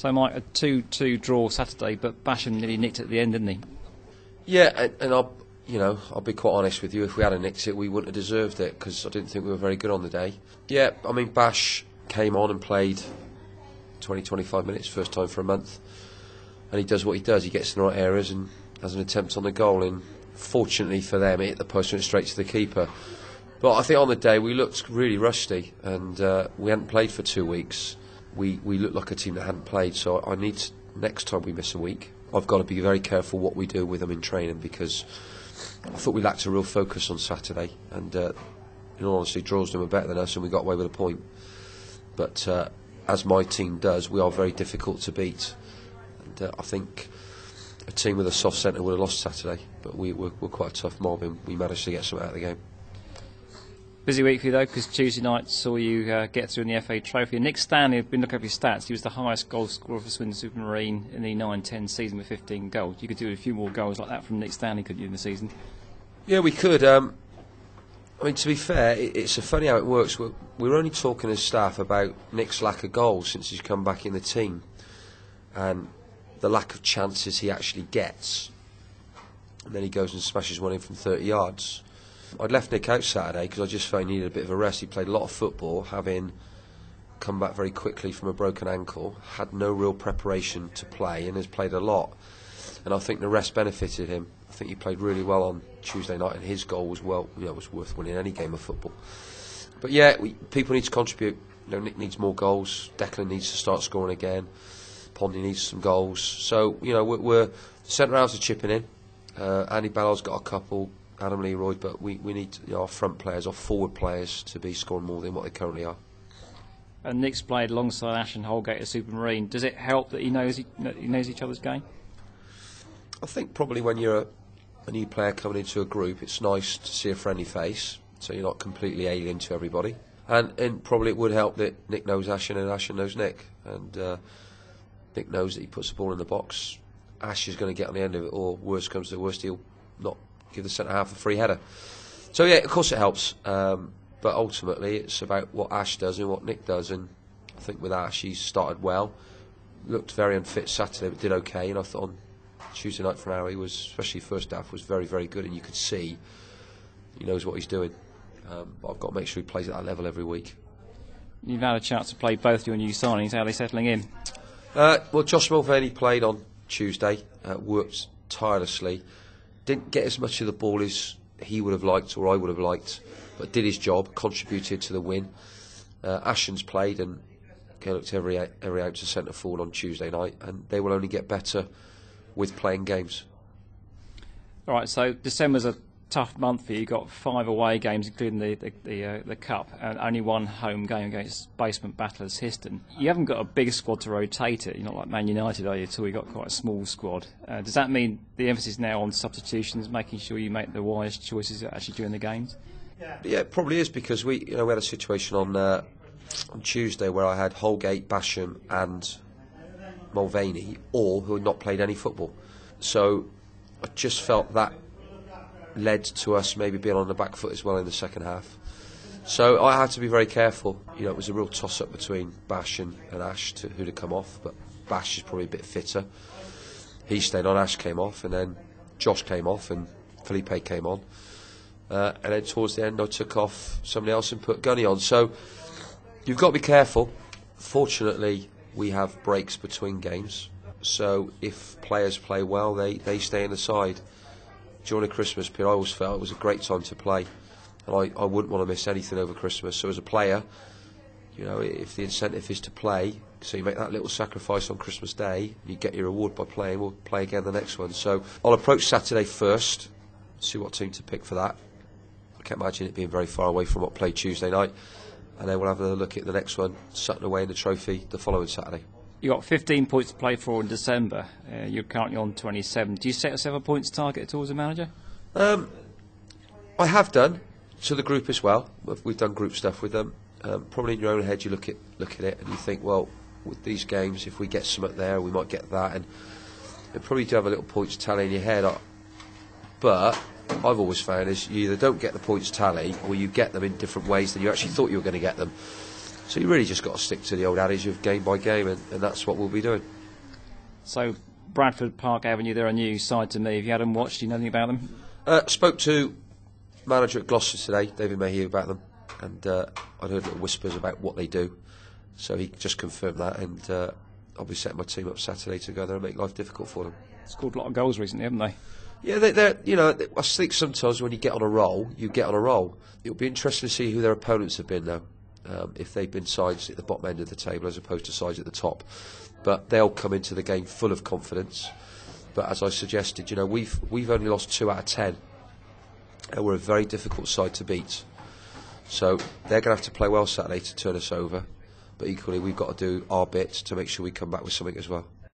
So, Mike, a 2-2 draw Saturday, but Basham nearly nicked it at the end, didn't he? Yeah, and I'll be quite honest with you. If we had nicked it, we wouldn't have deserved it because I didn't think we were very good on the day. Yeah, I mean, Bash came on and played 20-25 minutes, first time for a month, and he does what he does. He gets in the right areas and has an attempt on the goal. And fortunately for them, it hit the post and went straight to the keeper. But I think on the day we looked really rusty, and we hadn't played for 2 weeks. We looked like a team that hadn't played. So I need to, next time we miss a week, I've got to be very careful what we do with them in training, because I thought we lacked a real focus on Saturday, and in all honesty, Droylsden were better than us and we got away with a point. But as my team does, we are very difficult to beat, and I think a team with a soft centre would have lost Saturday, but we're quite a tough mob and we managed to get something out of the game. Busy week for you though, because Tuesday night saw you get through in the FA Trophy. And Nick Stanley, I've been looking up his stats, he was the highest goal scorer for Swindon Supermarine in the 9-10 season with 15 goals. You could do a few more goals like that from Nick Stanley, couldn't you, in the season? Yeah, we could. I mean, to be fair, it's funny how it works. We're only talking as staff about Nick's lack of goals since he's come back in the team, and the lack of chances he actually gets. And then he goes and smashes one in from 30 yards. I'd left Nick out Saturday because I just felt he needed a bit of a rest. He played a lot of football, having come back very quickly from a broken ankle, had no real preparation to play, and has played a lot. And I think the rest benefited him. I think he played really well on Tuesday night, and his goal was was worth winning any game of football. But yeah, people need to contribute. Nick needs more goals. Declan needs to start scoring again. Pondy needs some goals. So we're centre halves are chipping in. Andy Ballard's got a couple. Adam Leroy, but we need our front players, our forward players, to be scoring more than what they currently are. And Nick's played alongside Ash and Holgate at Supermarine. Does it help that he knows each other's game? I think probably when you're a new player coming into a group, it's nice to see a friendly face, so you're not completely alien to everybody. And probably it would help that Nick knows Ashen and Ashen knows Nick, and Nick knows that he puts the ball in the box. Ash is going to get on the end of it, or worst comes to worst, he'll not give the centre half a free header. So yeah, of course it helps, but ultimately it's about what Ash does and what Nick does. And I think with Ash, he's started well, looked very unfit Saturday, but did okay. And I thought on Tuesday night for an hour, he was, especially first half, was very, very good, and you could see he knows what he's doing. But I've got to make sure he plays at that level every week. You've had a chance to play both your new signings. How are they settling in? Well, Josh Mulvaney played on Tuesday, worked tirelessly. Didn't get as much of the ball as he would have liked or I would have liked, but did his job, contributed to the win. Ashen's played and looked every ounce of centre forward on Tuesday night, and they will only get better with playing games. All right, so December's a tough month for you. You've got 5 away games, including the Cup, and only 1 home game against basement battlers Histon. You haven't got a big squad to rotate it. You're not like Man United, are you? So you've got quite a small squad. Does that mean the emphasis now on substitutions, making sure you make the wise choices actually during the games? Yeah, it probably is, because we had a situation on Tuesday where I had Holgate, Basham and Mulvaney, all who had not played any football. So I just felt that led to us maybe being on the back foot as well in the second half. So I had to be very careful. It was a real toss-up between Bash and Ash to who to come off, but Bash is probably a bit fitter. He stayed on, Ash came off, and then Josh came off and Felipe came on. And then towards the end I took off somebody else and put Gunny on. So you've got to be careful. Fortunately, we have breaks between games, so if players play well, they stay in the side. During the Christmas period, I always felt it was a great time to play, and I wouldn't want to miss anything over Christmas. So as a player, if the incentive is to play, so you make that little sacrifice on Christmas Day, you get your reward by playing, we'll play again the next one. So I'll approach Saturday first, see what team to pick for that. I can't imagine it being very far away from what played Tuesday night, and then we'll have a look at the next one, Sutton away in the trophy the following Saturday. You've got 15 points to play for in December. You're currently on 27. Do you set yourself a points target at all as a manager? I have done, to the group as well. We've done group stuff with them. Probably in your own head you look at it and you think, well, with these games, if we get something there, we might get that. And you probably do have a little points tally in your head. But I've always found is you either don't get the points tally or you get them in different ways than you actually thought you were going to get them. So you really just got to stick to the old adage of game by game, and that's what we'll be doing. So Bradford Park Avenue, they're a new side to me. Have you had them watched? Do you know anything about them? Spoke to manager at Gloucester today, David Mayhew, about them, and I'd heard little whispers about what they do. So he just confirmed that, and I'll be setting my team up Saturday to go there and make life difficult for them. Scored a lot of goals recently, haven't they? Yeah, they're I think sometimes when you get on a roll, you get on a roll. It'll be interesting to see who their opponents have been now, if they've been sides at the bottom end of the table as opposed to sides at the top. But they'll come into the game full of confidence. But as I suggested, we've only lost 2 out of 10, and we're a very difficult side to beat. So they're going to have to play well Saturday to turn us over. But equally, we've got to do our bit to make sure we come back with something as well.